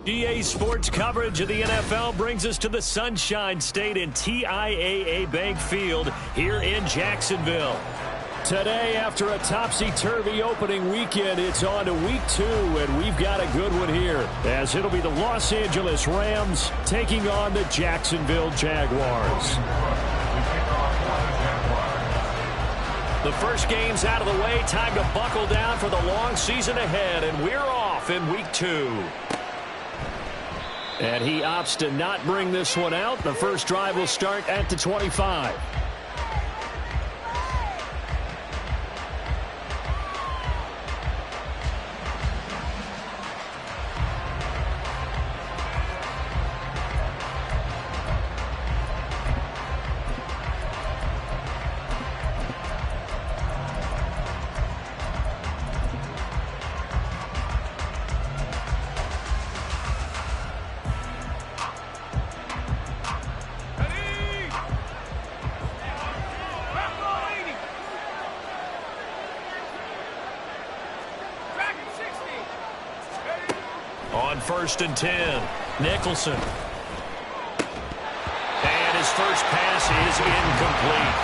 EA Sports coverage of the NFL brings us to the Sunshine State in TIAA Bank Field here in Jacksonville. Today, after a topsy-turvy opening weekend, it's on to week 2, and we've got a good one here, as it'll be the Los Angeles Rams taking on the Jacksonville Jaguars. The first game's out of the way. Time to buckle down for the long season ahead, and we're off in week 2. And he opts to not bring this one out. The first drive will start at the 25. On 1st and 10, Nicholson. And his first pass is incomplete.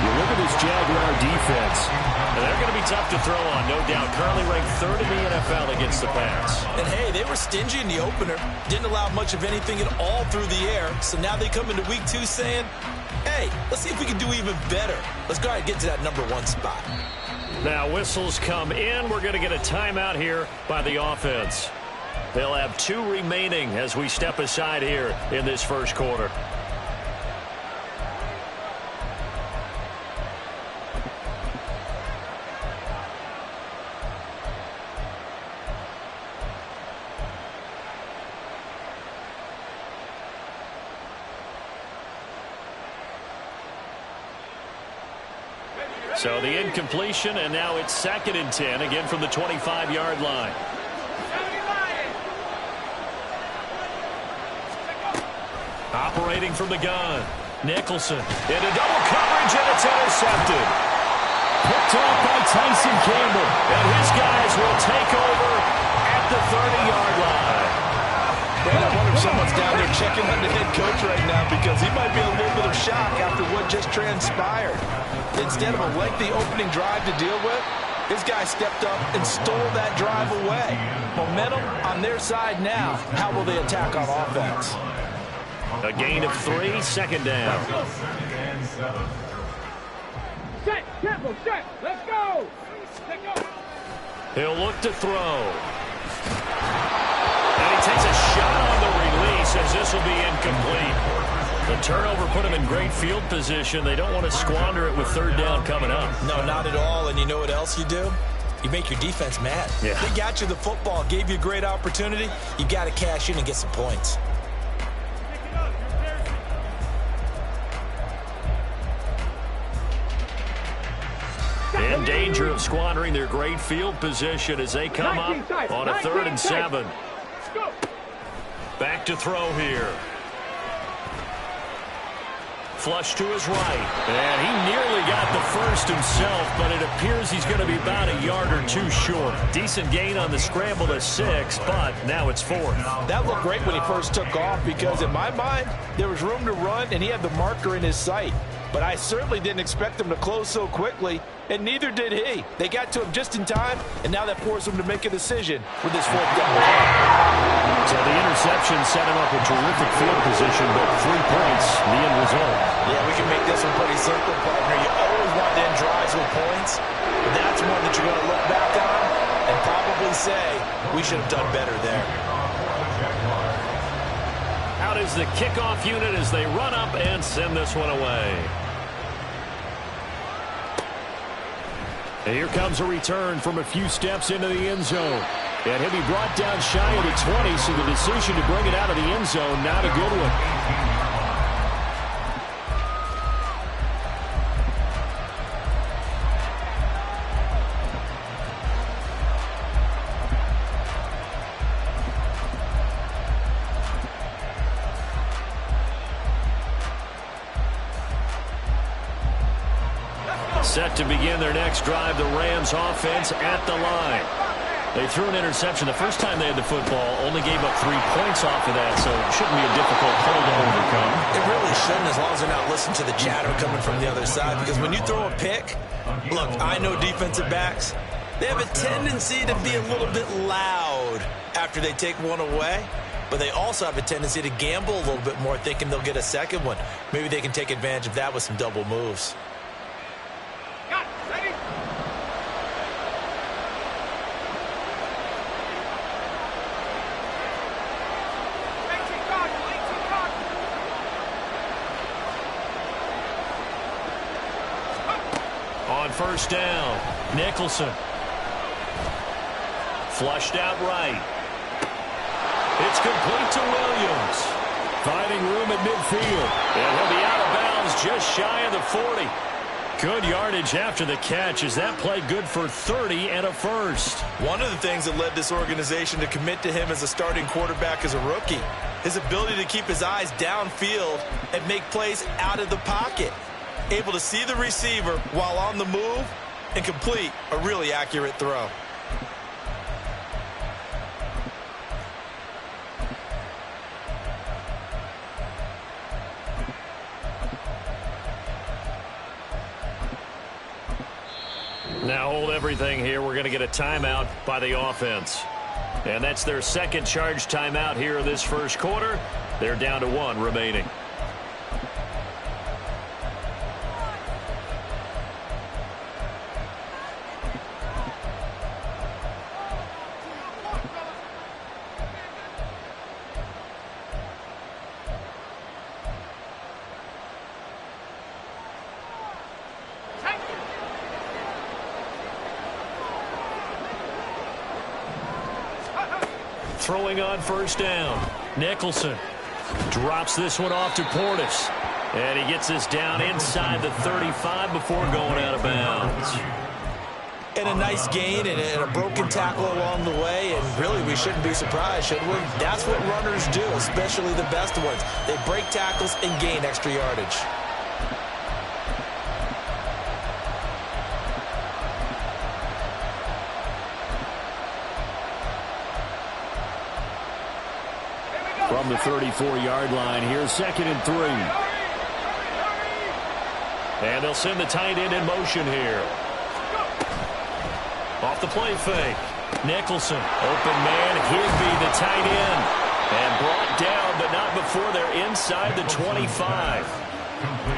You look at this Jaguar defense, and they're going to be tough to throw on, no doubt. Currently ranked 3rd in the NFL against the pass. And, hey, they were stingy in the opener. Didn't allow much of anything at all through the air. So now they come into week 2 saying, hey, let's see if we can do even better. Let's go ahead and get to that number 1 spot. Now whistles come in. We're going to get a timeout here by the offense. They'll have 2 remaining as we step aside here in this first quarter. So the incompletion, and now it's 2nd and 10, again from the 25-yard line. Operating from the gun, Nicholson into double coverage, and it's intercepted. Picked off by Tyson Campbell, and his guys will take over at the 30-yard line. Man, I wonder if someone's down there checking on the head coach right now, because he might be in a little bit of shock after what just transpired. Instead of a lengthy opening drive to deal with, his guy stepped up and stole that drive away. Momentum on their side now. How will they attack on offense? A gain of 3, 2nd down. Set, tempo, set, let's go. He'll look to throw. And he takes a shot on the release, as this will be incomplete. The turnover put him in great field position. They don't want to squander it with 3rd down coming up. No, not at all. And you know what else you do? You make your defense mad. Yeah. They got you the football, gave you a great opportunity. You got to cash in and get some points. In danger of squandering their great field position as they come up on a 3rd and 7. Back to throw here. Flush to his right. And he nearly got the first himself, but it appears he's going to be about a yard or 2 short. Decent gain on the scramble to 6, but now it's 4th. That looked great when he first took off, because in my mind, there was room to run, and he had the marker in his sight. But I certainly didn't expect him to close so quickly, and neither did he. They got to him just in time, and now that forced him to make a decision with this 4th down. So the interception set him up a terrific field position, but 3 points, the end result. Yeah, we can make this one pretty simple, partner. You always want to end drives with points, but that's one that you're going to look back on and probably say, we should have done better there. Out is the kickoff unit as they run up and send this one away. And here comes a return from a few steps into the end zone. And he'll be brought down shy of the 20, so the decision to bring it out of the end zone, not a good one. Set to begin their next drive, the Rams offense at the line. They threw an interception the first time they had the football, only gave up 3 points off of that, so it shouldn't be a difficult hole to overcome. It really shouldn't, as long as they're not listening to the chatter coming from the other side, because when you throw a pick, look, I know defensive backs, they have a tendency to be a little bit loud after they take one away, but they also have a tendency to gamble a little bit more, thinking they'll get a second one. Maybe they can take advantage of that with some double moves. Got it. Ready? On first down, Nicholson. Flushed out right. It's complete to Williams. Finding room at midfield. And he'll be out of bounds just shy of the 40. Good yardage after the catch as that play good for 30 and a first. One of the things that led this organization to commit to him as a starting quarterback as a rookie, his ability to keep his eyes downfield and make plays out of the pocket. Able to see the receiver while on the move and complete a really accurate throw. Now hold everything here. We're going to get a timeout by the offense. And that's their second charge timeout here in this first quarter. They're down to 1 remaining. Throwing on first down. Nicholson drops this one off to Portis. And he gets this down inside the 35 before going out of bounds. And a nice gain and a broken tackle along the way. And really, we shouldn't be surprised, should we? That's what runners do, especially the best ones. They break tackles and gain extra yardage. From the 34-yard line, here's 2nd and 3. And they'll send the tight end in motion here. Off the play fake. Nicholson, open man, Higbee, the tight end. And brought down, but not before they're inside the 25.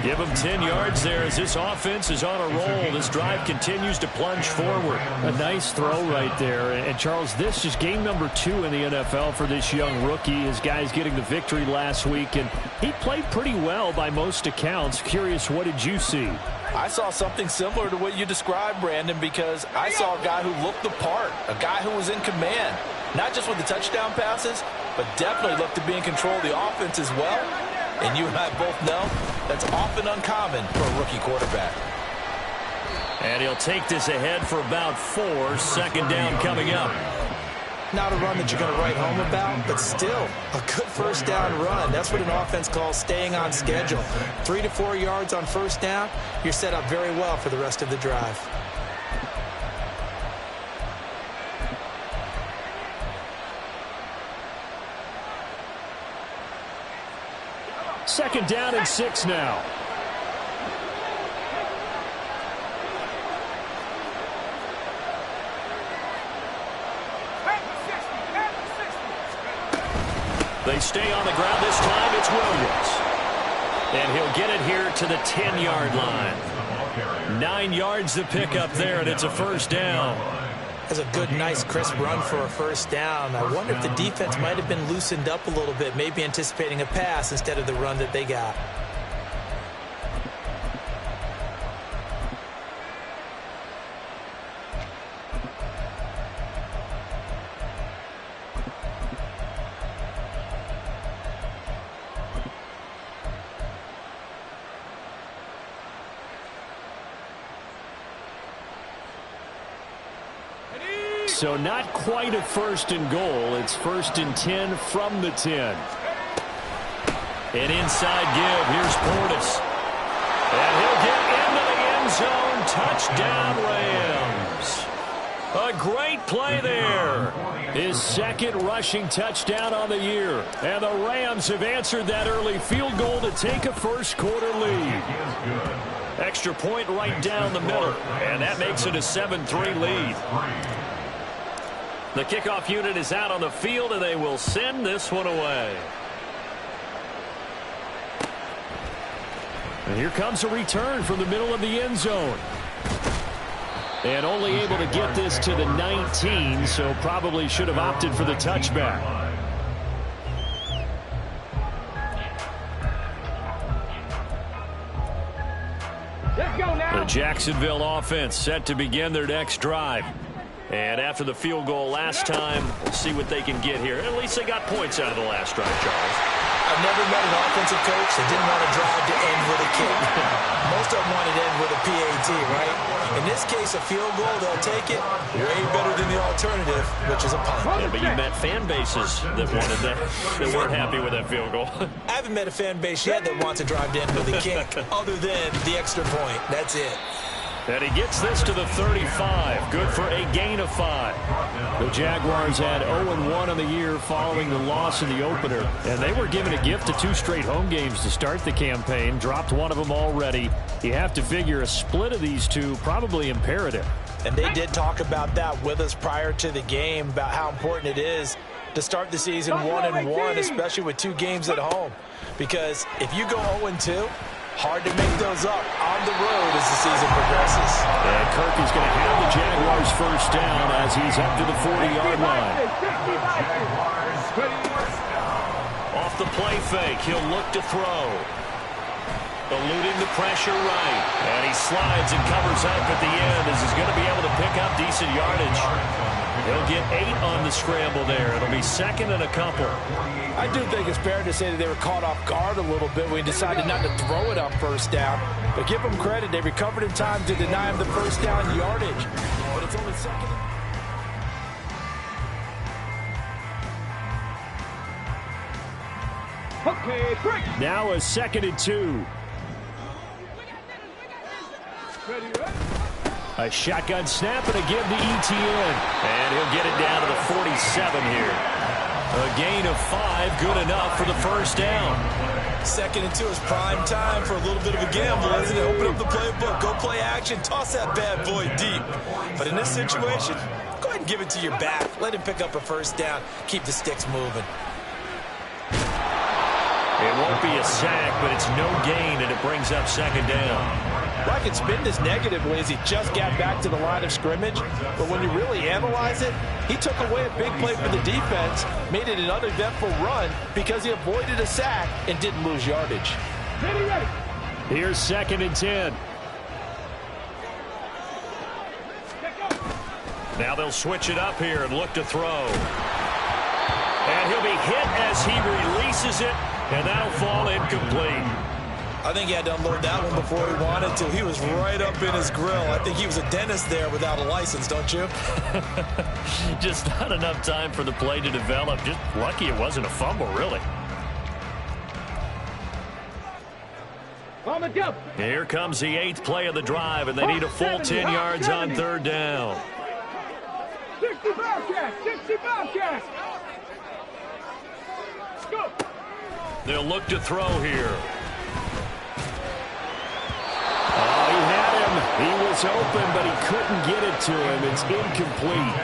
Give them 10 yards there as this offense is on a roll. This drive continues to plunge forward. A nice throw right there. And, Charles, this is game number 2 in the NFL for this young rookie. His guys getting the victory last week, and he played pretty well by most accounts. Curious, what did you see? I saw something similar to what you described, Brandon, because I saw a guy who looked the part, a guy who was in command, not just with the touchdown passes, but definitely looked to be in control of the offense as well. And you and I both know that's often uncommon for a rookie quarterback. And he'll take this ahead for about 4. 2nd down coming up. Not a run that you're going to write home about, but still a good first down run. That's what an offense calls staying on schedule. 3 to 4 yards on first down, you're set up very well for the rest of the drive. Second down and 6 now. They stay on the ground this time. It's Williams. And he'll get it here to the 10-yard line. 9 yards to pick up there, and it's a first down. That's a good, nice, crisp run for a first down. I wonder if the defense might have been loosened up a little bit, maybe anticipating a pass instead of the run that they got. So not quite a 1st and goal. It's 1st and 10 from the 10. An inside give. Here's Portis. And he'll get into the end zone. Touchdown, Rams. A great play there. His second rushing touchdown on the year. And the Rams have answered that early field goal to take a first-quarter lead. Extra point right down the middle. And that makes it a 7-3 lead. The kickoff unit is out on the field, and they will send this one away. And here comes a return from the middle of the end zone. And only able to get this to the 19, so probably should have opted for the touchback. Let's go now. The Jacksonville offense set to begin their next drive. And after the field goal last time, we'll see what they can get here. At least they got points out of the last drive, Charles. I've never met an offensive coach that didn't want to drive to end with a kick. Most of them want to end with a PAT, right? In this case, a field goal, they'll take it way better than the alternative, which is a punt. Yeah, but you met fan bases that wanted that, that weren't happy with that field goal. I haven't met a fan base yet that wants to drive to end with a kick other than the extra point. That's it. And he gets this to the 35. Good for a gain of 5. The Jaguars had 0-1 on the year following the loss in the opener. And they were given a gift of 2 straight home games to start the campaign. Dropped one of them already. You have to figure a split of these two probably imperative. And they did talk about that with us prior to the game, about how important it is to start the season 1-1, especially with 2 games at home. Because if you go 0-2, hard to make those up on the road as the season progresses. And Kirk is going to have the Jaguars first down as he's up to the 40-yard line. Off the play fake, he'll look to throw. Eluding the pressure right. And he slides and covers up at the end as he's going to be able to pick up decent yardage. He'll get 8 on the scramble there. It'll be second and a couple. I do think it's fair to say that they were caught off guard a little bit when he decided not to throw it on first down. But give them credit. They recovered in time to deny him the first down yardage. But it's only second. Okay, break. Now a 2nd and 2. Ready, ready. A shotgun snap and a give to ETN. And he'll get it down to the 47 here. A gain of 5, good enough for the first down. 2nd and 2 is prime time for a little bit of a gamble, isn't it? Open up the playbook, go play action, toss that bad boy deep. But in this situation, go ahead and give it to your back. Let him pick up a first down. Keep the sticks moving. It won't be a sack, but it's no gain, and it brings up 2nd down. Well, I can spin this negatively as he just got back to the line of scrimmage. But when you really analyze it, he took away a big play for the defense, made it an uneventful run because he avoided a sack and didn't lose yardage. Ready, ready. Here's 2nd and 10. Now they'll switch it up here and look to throw. And he'll be hit as he releases it, and that'll fall incomplete. I think he had to unload that one before he wanted to. He was right up in his grill. I think he was a dentist there without a license, don't you? Just not enough time for the play to develop. Just lucky it wasn't a fumble, really. On the jump. Here comes the 8th play of the drive, and they need a full 10 yards on 3rd down. 60 Bobcats, 60 Bobcats. Go. They'll look to throw here. Oh, he had him. He was open, but he couldn't get it to him. It's incomplete.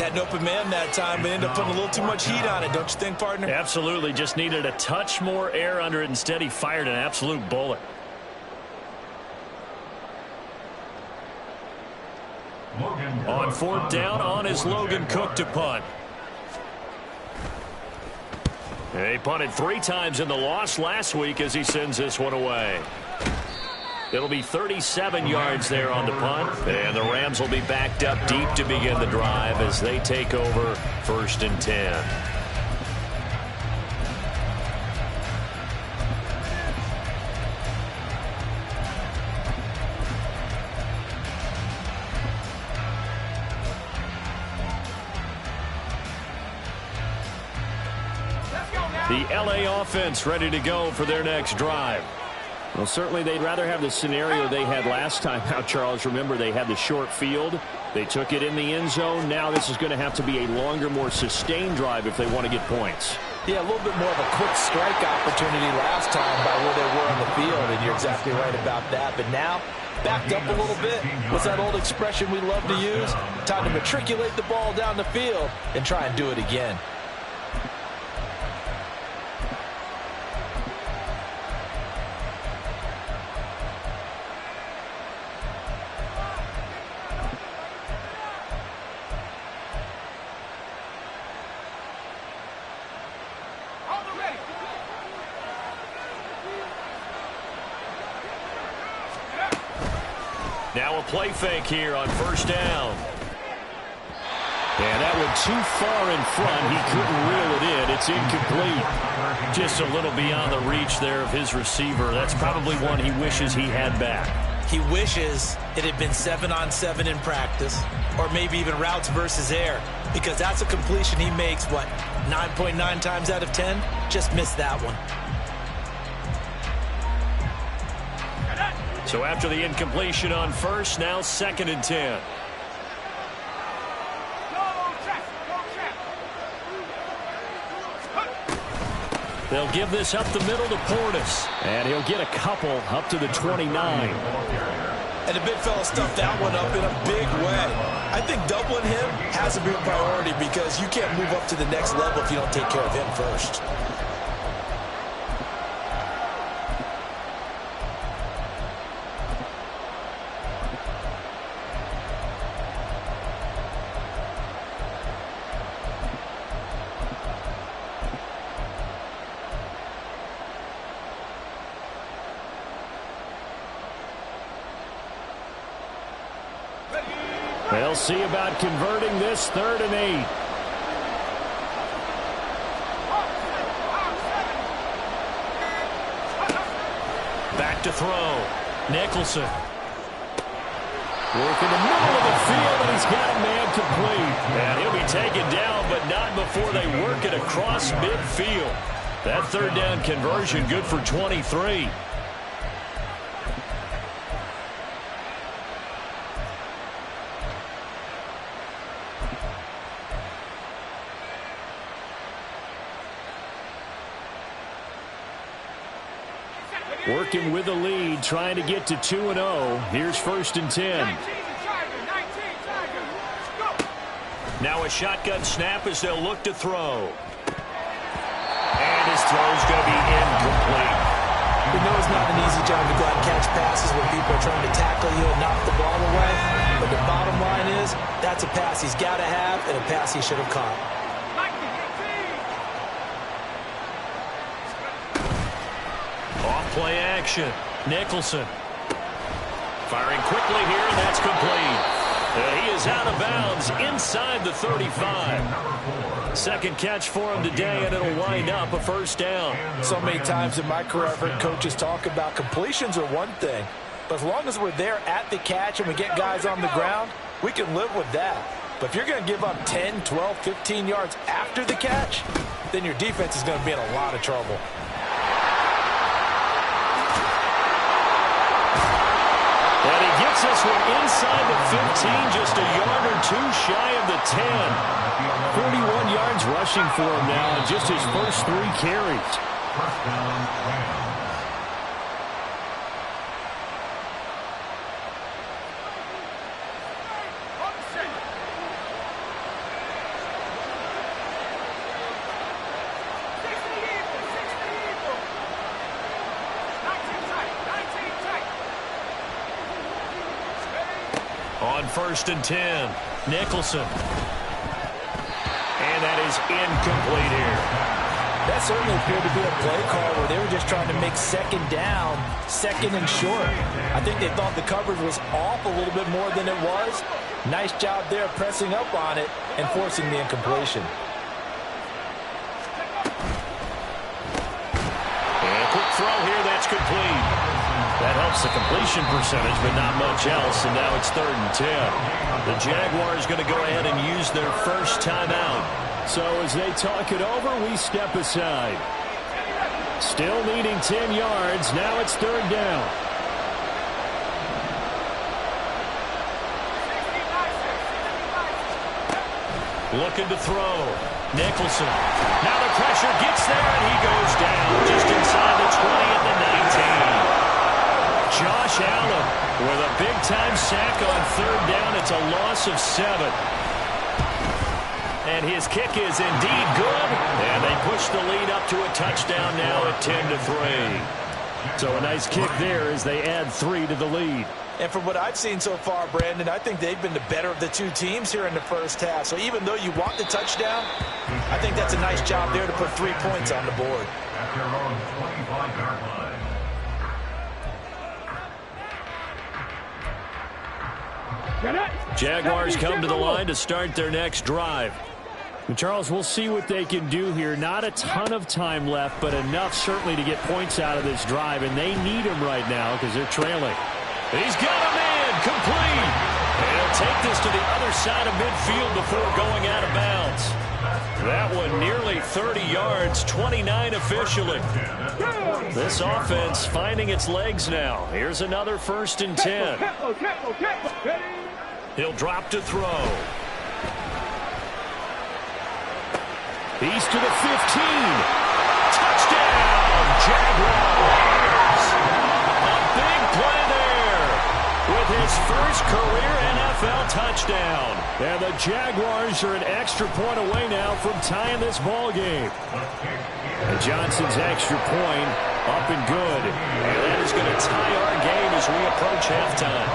Had an open man that time, but ended up putting a little too much heat on it, don't you think, partner? Absolutely. Just needed a touch more air under it. Instead, he fired an absolute bullet. On 4th down, on is Logan Cook to punt. He punted 3 times in the loss last week as he sends this one away. It'll be 37 yards there on the punt, and the Rams will be backed up deep to begin the drive as they take over 1st and 10. The LA offense ready to go for their next drive. Well, certainly they'd rather have the scenario they had last time out, Charles. Remember, they had the short field. They took it in the end zone. Now this is going to have to be a longer, more sustained drive if they want to get points. Yeah, a little bit more of a quick strike opportunity last time by where they were on the field, and you're exactly right about that. But now, backed up a little bit. What's that old expression we love to use? Time to matriculate the ball down the field and try and do it again. Now a play fake here on first down. And that went too far in front. He couldn't reel it in. It's incomplete. Just a little beyond the reach there of his receiver. That's probably one he wishes he had back. He wishes it had been 7-on-7 in practice, or maybe even routes versus air, because that's a completion he makes, what, 9.9 times out of 10? Just missed that one. So after the incompletion on first, now 2nd and 10. They'll give this up the middle to Portis. And he'll get a couple up to the 29. And the big fella stuffed that one up in a big way. I think doubling him has to be a priority because you can't move up to the next level if you don't take care of him first. They'll see about converting this 3rd and 8. Back to throw. Nicholson. Work in the middle of the field, and he's got a man complete. And he'll be taken down, but not before they work it across midfield. That 3rd down conversion good for 23. Working with the lead, trying to get to 2-0. Here's 1st and 10. Now a shotgun snap as they'll look to throw. And his throw's going to be incomplete. We know it's not an easy job to go out and catch passes when people are trying to tackle you and knock the ball away. But the bottom line is, that's a pass he's got to have and a pass he should have caught. Play action. Nicholson. Firing quickly here, and that's complete. He is out of bounds inside the 35. 2nd catch for him today, and it'll wind up a 1st down. So many times in my career, I've heard coaches talk about completions are one thing. But as long as we're there at the catch and we get guys on the ground, we can live with that. But if you're going to give up 10, 12, 15 yards after the catch, then your defense is going to be in a lot of trouble. And he gets this one inside the 15, just a yard or two shy of the 10. 41 yards rushing for him now in just his first 3 carries. On 1st and 10, Nicholson. And that is incomplete here. That certainly appeared to be a play call where they were just trying to make 2nd down, 2nd and short. I think they thought the coverage was off a little bit more than it was. Nice job there pressing up on it and forcing the incompletion. And a quick throw here, that's complete. That helps the completion percentage, but not much else, and now it's 3rd and 10. The Jaguars going to go ahead and use their first timeout. So as they talk it over, we step aside. Still needing 10 yards. Now it's third down. Looking to throw. Nicholson. Now the pressure gets there, and he goes down just inside the 20 at the 19. Josh Allen with a big-time sack on third down. It's a loss of 7. And his kick is indeed good. And they push the lead up to a touchdown now at 10-3. So a nice kick there as they add 3 to the lead. And from what I've seen so far, Brandon, I think they've been the better of the two teams here in the first half. So even though you want the touchdown, I think that's a nice job there to put 3 points on the board. At their own 25-yard line. Jaguars come to the line to start their next drive. And Charles, we'll see what they can do here. Not a ton of time left, but enough certainly to get points out of this drive. And they need them right now because they're trailing. He's got him in, complete. And he'll take this to the other side of midfield before going out of bounds. That one nearly 30 yards, 29 officially. This offense finding its legs now. Here's another 1st and 10. He'll drop to throw. He's to the 15. Touchdown, Jaguars. A big play there with his first career NFL touchdown. And the Jaguars are an extra point away now from tying this ball game. And Johnson's extra point up and good. And that is going to tie our game as we approach halftime.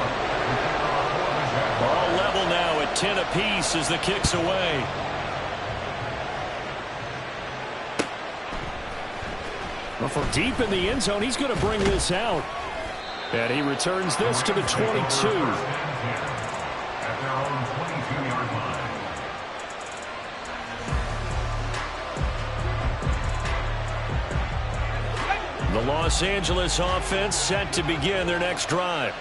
All level now at 10 apiece as the kick's away. Well, from deep in the end zone, he's going to bring this out. And he returns this to the 22. At their own 22-yard line. The Los Angeles offense set to begin their next drive.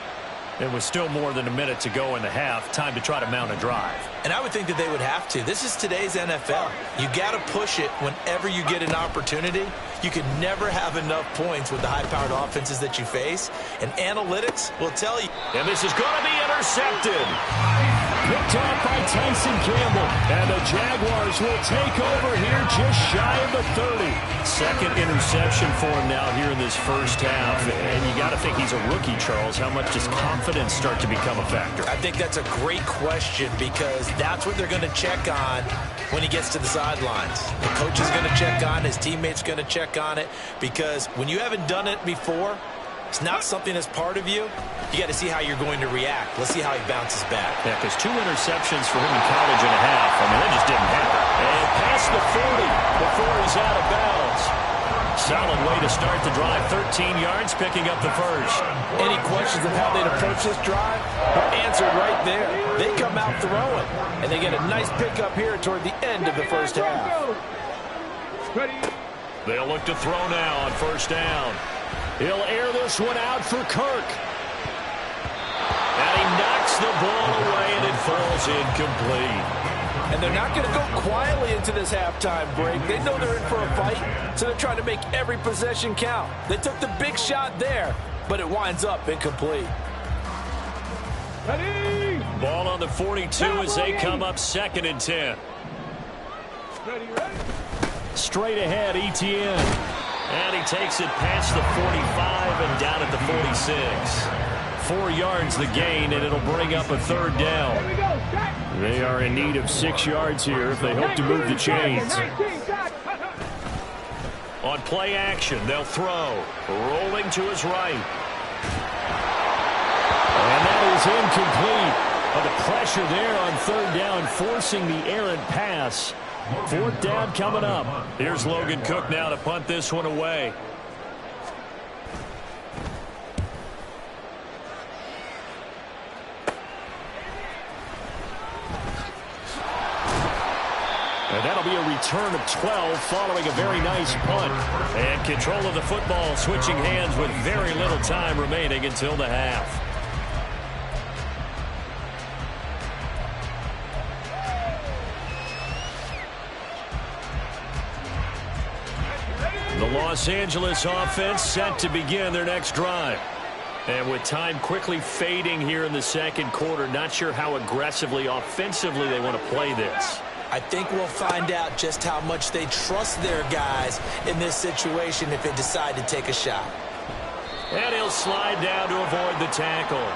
And with still more than a minute to go in the half, time to try to mount a drive. And I would think that they would have to. This is today's NFL. You got to push it whenever you get an opportunity. You can never have enough points with the high-powered offenses that you face. And analytics will tell you. And this is going to be intercepted. Picked off by Tyson Campbell. And the Jaguars will take over here just shy of the 30. Second interception for him now here in this first half. And you got to think he's a rookie, Charles. How much does confidence start to become a factor? I think that's a great question because that's what they're going to check on when he gets to the sidelines. The coach is going to check on, his teammates going to check on it, because when you haven't done it before, it's not something that's part of you. You got to see how you're going to react. Let's see how he bounces back. Yeah, because 2 interceptions for him in college and a half. I mean, that just didn't happen. And past the 40 before he's out of bounds. Solid way to start the drive. 13 yards, picking up the first. Any questions of how they'd approach this drive? Answered right there. They come out throwing, and they get a nice pickup here toward the end of the first half. They'll look to throw now on first down. He'll air this one out for Kirk. And he knocks the ball away, and it falls incomplete. And they're not going to go quietly into this halftime break. They know they're in for a fight, so they're trying to make every possession count. They took the big shot there, but it winds up incomplete. Ready? Ball on the 42 as they come up 2nd and 10. Ready? Straight ahead, ETN. And he takes it past the 45 and down at the 46. 4 yards the gain, and it'll bring up a third down. Here we go. Set. They are in need of 6 yards here if they hope to move the chains. 19, set. On play action, they'll throw. Rolling to his right. And that is incomplete. But the pressure there on third down, forcing the errant pass. 4th down coming up. Here's Logan Cook now to punt this one away. And that'll be a return of 12 following a very nice punt. And control of the football switching hands with very little time remaining until the half. The Los Angeles offense set to begin their next drive. And with time quickly fading here in the second quarter, not sure how aggressively, offensively they want to play this. I think we'll find out just how much they trust their guys in this situation if they decide to take a shot. And he'll slide down to avoid the tackle.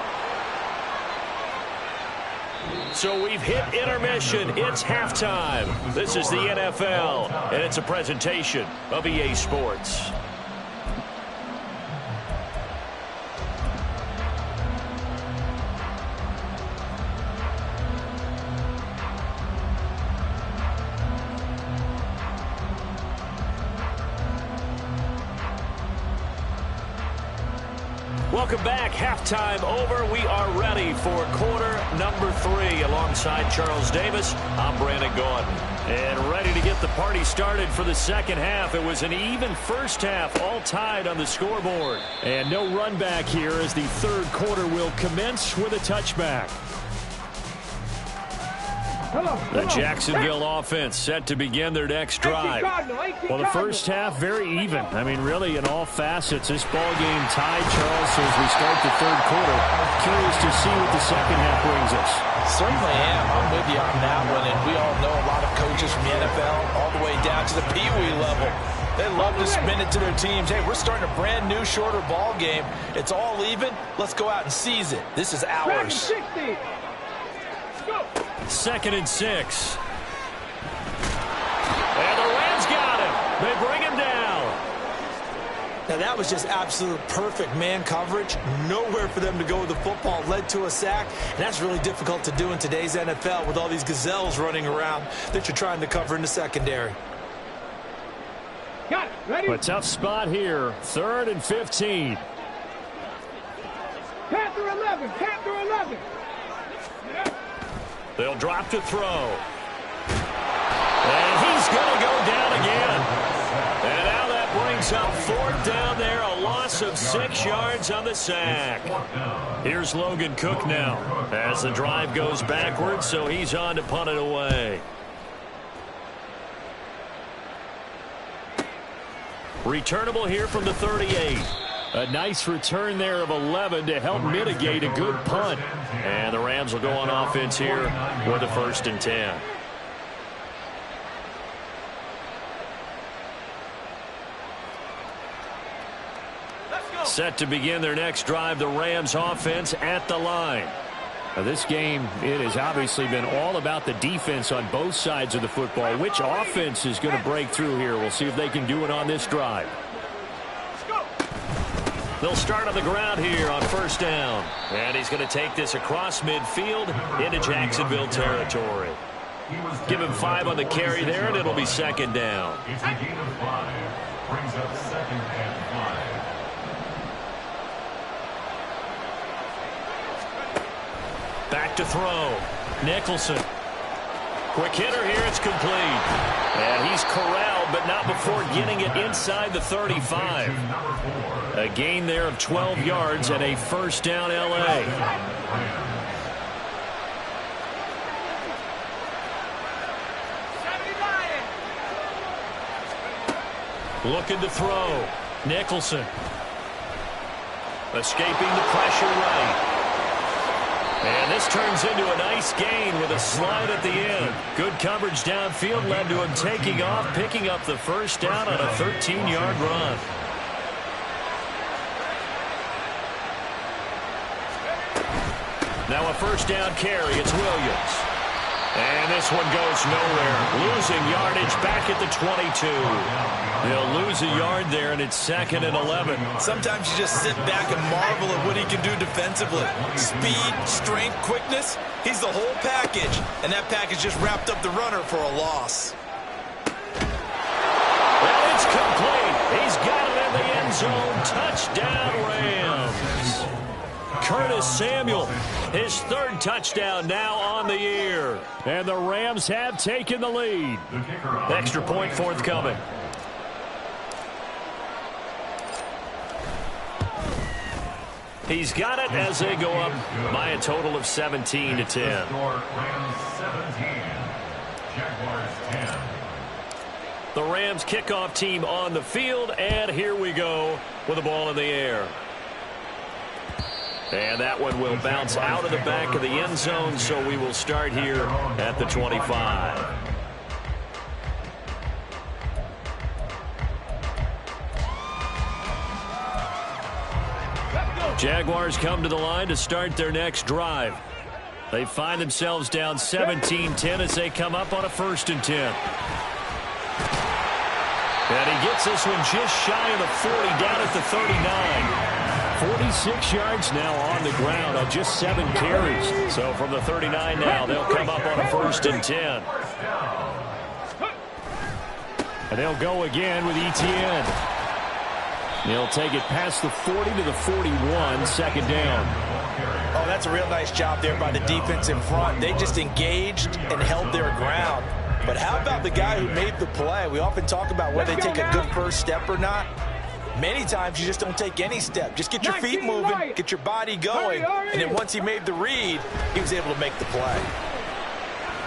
So we've hit intermission. It's halftime. This is the NFL, and it's a presentation of EA Sports. Welcome back. Halftime over. We are ready for quarter number 3. Alongside Charles Davis, I'm Brandon Gordon. And ready to get the party started for the second half. It was an even first half, all tied on the scoreboard. And no run back here as the third quarter will commence with a touchback. The Jacksonville offense set to begin their next drive. Well, the first half, very even. I mean, really, in all facets, this ball game tied, Charles, so as we start the third quarter. Curious to see what the second half brings us. Certainly am. I'm with you on that one, and we all know a lot of coaches from the NFL all the way down to the Pee-wee level. They love to spin it to their teams. Hey, we're starting a brand new, shorter ball game. It's all even. Let's go out and seize it. This is ours. 2nd and 6. And the Rams got him. They bring him down. Now, that was just absolute perfect man coverage. Nowhere for them to go with the football. Led to a sack. And that's really difficult to do in today's NFL with all these gazelles running around that you're trying to cover in the secondary. Got it. Ready? A tough spot here. 3rd and 15. Panther 11. Panther 11. They'll drop to throw. And he's going to go down again. And now that brings up 4th down there, a loss of 6 yards on the sack. Here's Logan Cook now as the drive goes backwards, so he's on to punt it away. Returnable here from the 38. A nice return there of 11 to help mitigate a good punt. And the Rams will go on offense here with a 1st and 10. Set to begin their next drive, the Rams offense at the line. Now this game, it has obviously been all about the defense on both sides of the football. Which offense is going to break through here? We'll see if they can do it on this drive. They'll start on the ground here on 1st down. And he's going to take this across midfield into Jacksonville territory. Give him 5 on the carry there, and it'll be 2nd down. It's a gain of 5. Brings up 2nd and 5. Back to throw. Nicholson. Quick hitter here. It's complete. And he's corralled, but not before getting it inside the 35. A gain there of 12 yards and a 1st down L.A. Looking to throw. Nicholson. Escaping the pressure right. And this turns into a nice gain with a slide at the end. Good coverage downfield led to him taking off, picking up the 1st down on a 13-yard run. Now a 1st down carry. It's Williams. And this one goes nowhere. Losing yardage back at the 22. They'll lose a yard there, and it's 2nd and 11. Sometimes you just sit back and marvel at what he can do defensively. Speed, strength, quickness. He's the whole package. And that package just wrapped up the runner for a loss. Well, it's complete. He's got it in the end zone. Touchdown, Rams. Curtis Samuel, his 3rd touchdown now on the year. And the Rams have taken the lead. Extra point forthcoming. He's got it as they go up by a total of 17 to 10. Rams 17, The Rams kickoff team on the field, and here we go with the ball in the air. And that one will bounce out of the back of the end zone, so we will start here at the 25. Jaguars come to the line to start their next drive. They find themselves down 17-10 as they come up on a 1st and 10. And he gets this one just shy of the 40, down at the 39. 46 yards now on the ground on just 7 carries. So from the 39 now, they'll come up on a 1st and 10. And they'll go again with Etienne. He'll take it past the 40 to the 41, 2nd down. Oh, that's a real nice job there by the defense in front. They just engaged and held their ground. But how about the guy who made the play? We often talk about whether they take a good first step or not. Many times you just don't take any step. Just get your feet moving, get your body going, and then once he made the read, he was able to make the play.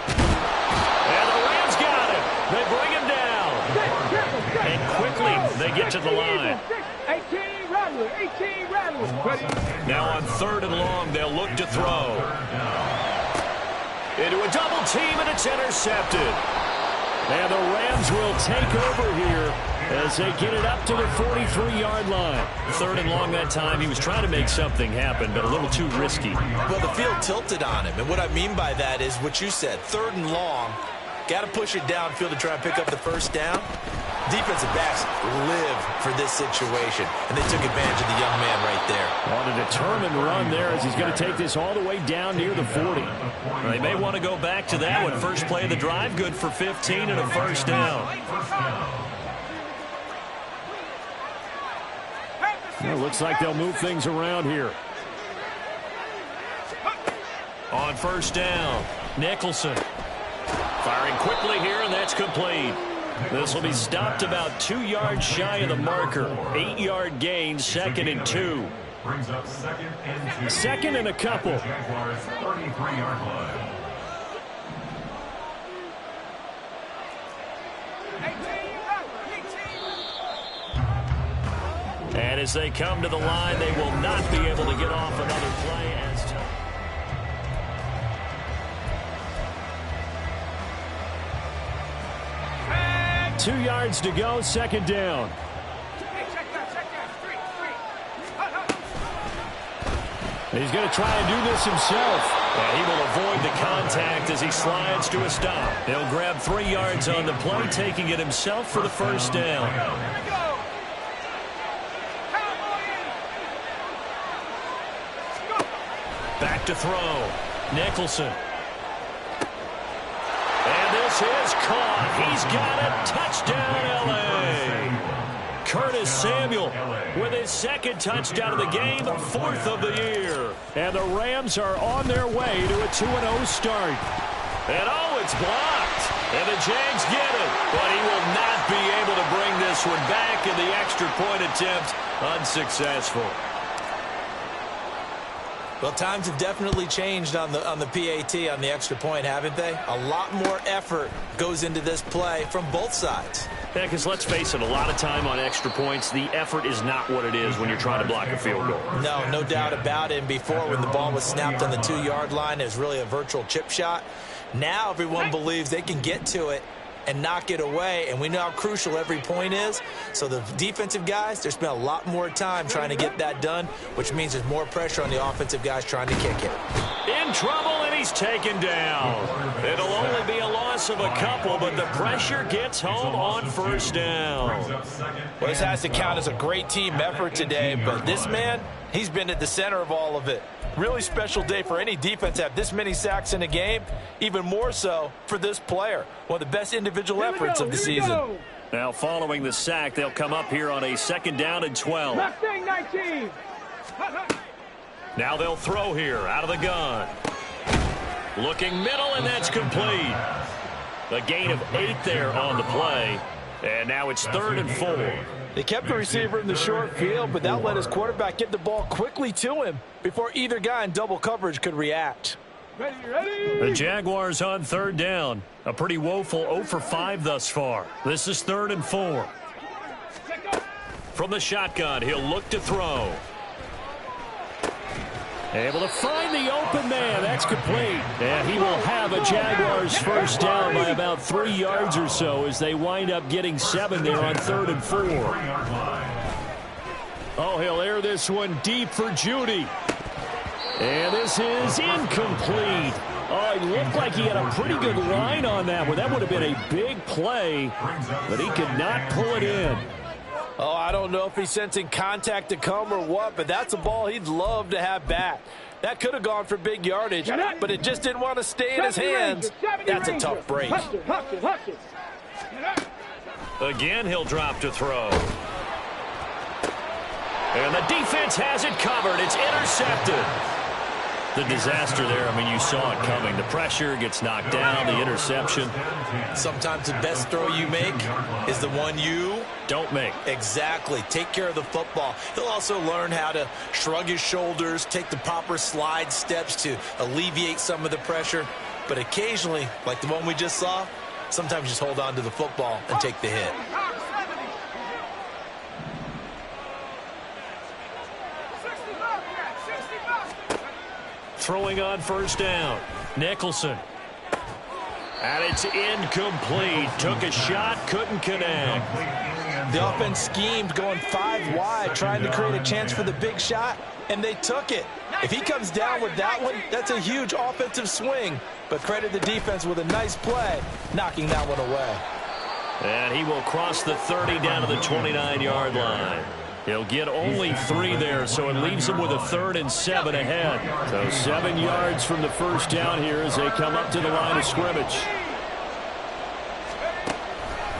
And the Rams got him. They bring him down. And quickly they get to the line. 18 rattlers. Now on 3rd and long, they'll look to throw. Into a double team, and it's intercepted. And the Rams will take over here as they get it up to the 43-yard line. 3rd and long that time. He was trying to make something happen, but a little too risky. Well, the field tilted on him, and what I mean by that is what you said, 3rd and long. Got to push it downfield to try and pick up the 1st down. Defensive backs live for this situation, and they took advantage of the young man right there. On a determined run there as he's going to take this all the way down near the 40. They may want to go back to that one. First play of the drive, good for 15 and a 1st down. Well, looks like they'll move things around here. On 1st down, Nicholson. Firing quickly here, and that's complete. This will be stopped about 2 yards shy of the marker. 8-yard gain, 2nd and 2. Brings up 2nd and 2. 2nd and a couple. Jaguars 33-yard line. And as they come to the line, they will not be able to get off another play as time. 2 yards to go, 2nd down. He's going to try and do this himself. And he will avoid the contact as he slides to a stop. He'll grab 3 yards on the play, taking it himself for the 1st down. Back to throw. Nicholson. And this is caught. He's got it. Touchdown, L.A. Curtis Samuel with his 2nd touchdown of the game, 4th of the year. And the Rams are on their way to a 2-0 start. And oh, it's blocked. And the Jags get it. But he will not be able to bring this one back, and the extra point attempt unsuccessful. Well, times have definitely changed on the PAT, on the extra point, haven't they? A lot more effort goes into this play from both sides. Yeah, because let's face it, a lot of time on extra points, the effort is not what it is when you're trying to block a field goal. No doubt about it. And before, when the ball was snapped on the 2-yard line, it was really a virtual chip shot. Now everyone believes they can get to it and knock it away, and we know how crucial every point is. So the defensive guys, they spend a lot more time trying to get that done, which means there's more pressure on the offensive guys trying to kick it. In trouble, and he's taken down. It'll only be a loss of a couple, but the pressure gets home on 1st down. Well, this has to count as a great team effort today, but this man, he's been at the center of all of it. Really special day for any defense to have this many sacks in a game, even more so for this player. One of the best individual efforts of the season. Now following the sack, they'll come up here on a 2nd down and 12. Now they'll throw here out of the gun. Looking middle, and that's complete. A gain of 8 there on the play. And now it's 3rd and 4. They kept the receiver in the short field, but that let his quarterback get the ball quickly to him before either guy in double coverage could react. The Jaguars on third down. A pretty woeful 0 for 5 thus far. This is 3rd and 4. From the shotgun, he'll look to throw. Able to find the open man. That's complete. And he will have a Jaguars first down by about 3 yards or so as they wind up getting 7 there on 3rd and 4. Oh, he'll air this one deep for Judy. And this is incomplete. Oh, it looked like he had a pretty good line on that one. That would have been a big play, but he could not pull it in. Oh, I don't know if he's sensing contact to come or what, but that's a ball he'd love to have back. That could have gone for big yardage, but it just didn't want to stay in his hands. That's a tough break. Again, he'll drop to throw. And the defense has it covered. It's intercepted. The disaster there, I mean, you saw it coming. The pressure gets knocked down, the interception. Sometimes the best throw you make is the one you don't make. Exactly. Take care of the football. He'll also learn how to shrug his shoulders, take the proper slide steps to alleviate some of the pressure. But occasionally, like the one we just saw, sometimes just hold on to the football and take the hit. Throwing on first down. Nicholson. And it's incomplete. Took a shot, couldn't connect. The offense schemed going 5 wide, trying to create a chance for the big shot, and they took it. If he comes down with that one, that's a huge offensive swing. But credit the defense with a nice play, knocking that one away. And he will cross the 30 down to the 29-yard line. He'll get only 3 there, so it leaves him with a 3rd and 7 ahead. So 7 yards from the first down here as they come up to the line of scrimmage.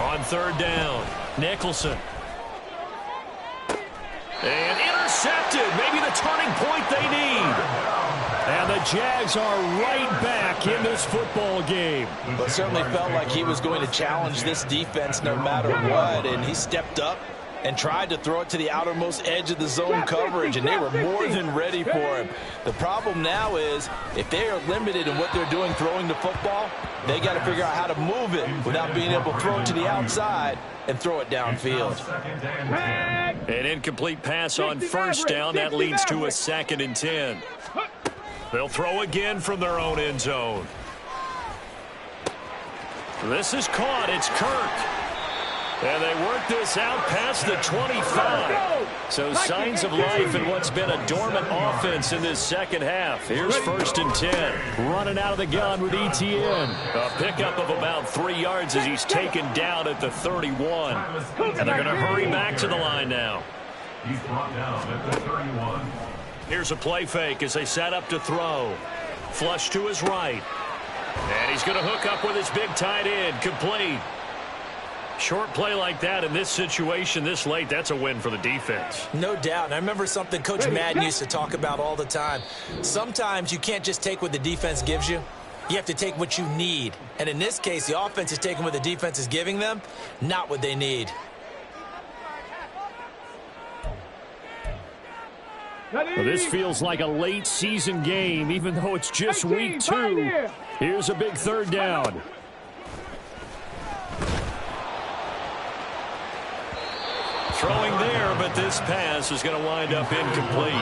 On 3rd down, Nicholson. And intercepted. Maybe the turning point they need. And the Jags are right back in this football game. Well, it certainly felt like he was going to challenge this defense no matter what, and he stepped up and tried to throw it to the outermost edge of the zone coverage, and they were more than ready for him. The problem now is if they are limited in what they're doing throwing the football, they got to figure out how to move it without being able to throw it to the outside and throw it downfield. An incomplete pass on first down. That leads to a 2nd and 10. They'll throw again from their own end zone. This is caught. It's Kirk. And they work this out past the 25. So signs of life in what's been a dormant offense in this second half. Here's 1st and 10. Running out of the gun with Etienne. A pickup of about 3 yards as he's taken down at the 31. And they're going to hurry back to the line now. He's brought down at the 31. Here's a play fake as they set up to throw. Flush to his right. And he's going to hook up with his big tight end. Complete. Short play like that in this situation this late, that's a win for the defense. No doubt. And I remember something Coach Madden used to talk about all the time. Sometimes you can't just take what the defense gives you. You have to take what you need. And in this case, the offense is taking what the defense is giving them, not what they need. Well, this feels like a late season game, even though it's just week 2. Here's a big 3rd down. Throwing there, but this pass is going to wind up incomplete.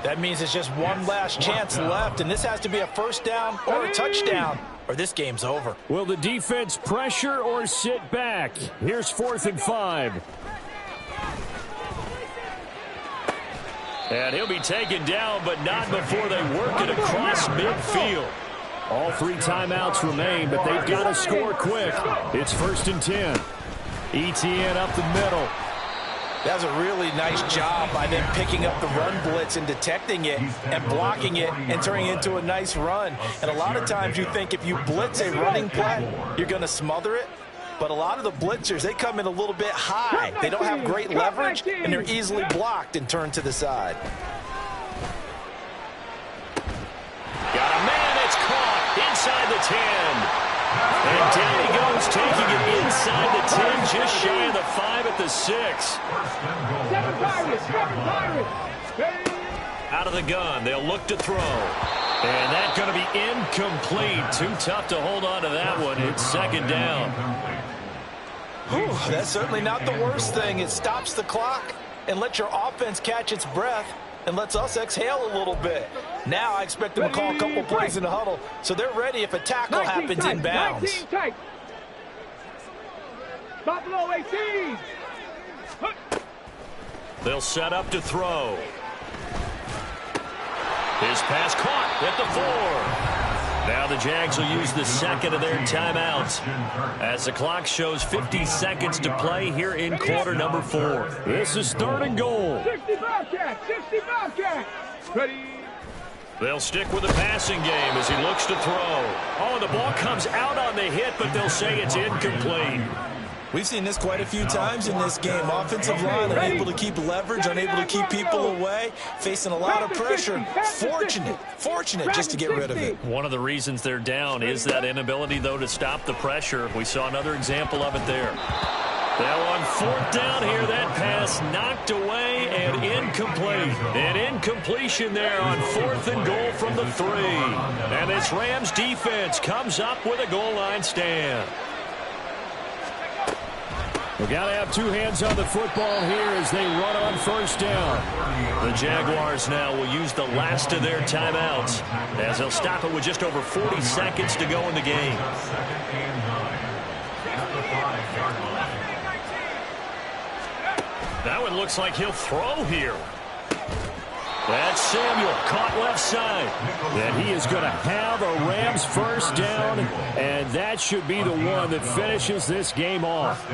That means it's just one last chance left, and this has to be a first down or a touchdown, or this game's over. Will the defense pressure or sit back? Here's 4th and 5. And he'll be taken down, but not before they work it across midfield. All 3 timeouts remain, but they've got to score quick. It's 1st and 10. Etienne up the middle. That was a really nice job by them picking up the run blitz and detecting it and blocking it and turning it into a nice run. And a lot of times you think if you blitz a running play, you're going to smother it. But a lot of the blitzers, they come in a little bit high. They don't have great leverage, and they're easily blocked and turned to the side. Got a man, it's caught inside the 10. And down he goes, taking it inside the 10, just shy of the 5 at the 6. Out of the gun, they'll look to throw. And that's going to be incomplete. Too tough to hold on to that one. It's second down. Whew, that's certainly not the worst thing. It stops the clock and lets your offense catch its breath and lets us exhale a little bit. Now I expect them to call a couple plays in the huddle so they're ready if a tackle happens inbounds. 19 tight. Buffalo 18. They'll set up to throw. His pass caught at the 4. Now the Jags will use the second of their timeouts as the clock shows 50 seconds to play here in quarter number 4. This is 3rd and goal. 65 catch. 65 catch. Ready. They'll stick with the passing game as he looks to throw. Oh, the ball comes out on the hit, but they'll say it's incomplete. We've seen this quite a few times in this game. Offensive line unable to keep leverage, unable to keep people away, facing a lot of pressure. Fortunate just to get rid of it. One of the reasons they're down is that inability, though, to stop the pressure. We saw another example of it there. Now on 4th down here, that pass knocked away and incomplete. An incompletion there on 4th and goal from the 3. And this Rams defense comes up with a goal line stand. We've got to have two hands on the football here as they run on 1st down. The Jaguars now will use the last of their timeouts as they'll stop it with just over 40 seconds to go in the game. That one looks like he'll throw here. That's Samuel, caught left side. And he is going to have a Rams 1st down, and that should be the one that finishes this game off.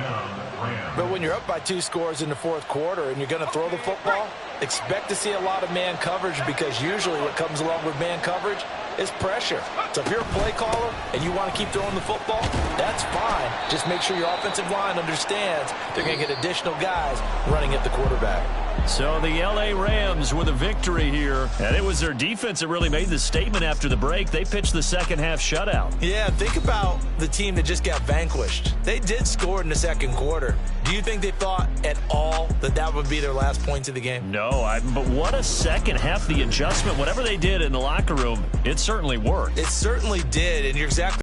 But when you're up by 2 scores in the 4th quarter and you're going to throw the football, expect to see a lot of man coverage because usually what comes along with man coverage is pressure. So if you're a play caller and you want to keep throwing the football, that's fine. Just make sure your offensive line understands they're going to get additional guys running at the quarterback. So the L.A. Rams with a victory here. And it was their defense that really made the statement after the break. They pitched the second-half shutout. Yeah, think about the team that just got vanquished. They did score in the 2nd quarter. Do you think they thought at all that that would be their last points of the game? No, but what a second half. The adjustment, whatever they did in the locker room, it certainly worked. It certainly did, and you're exactly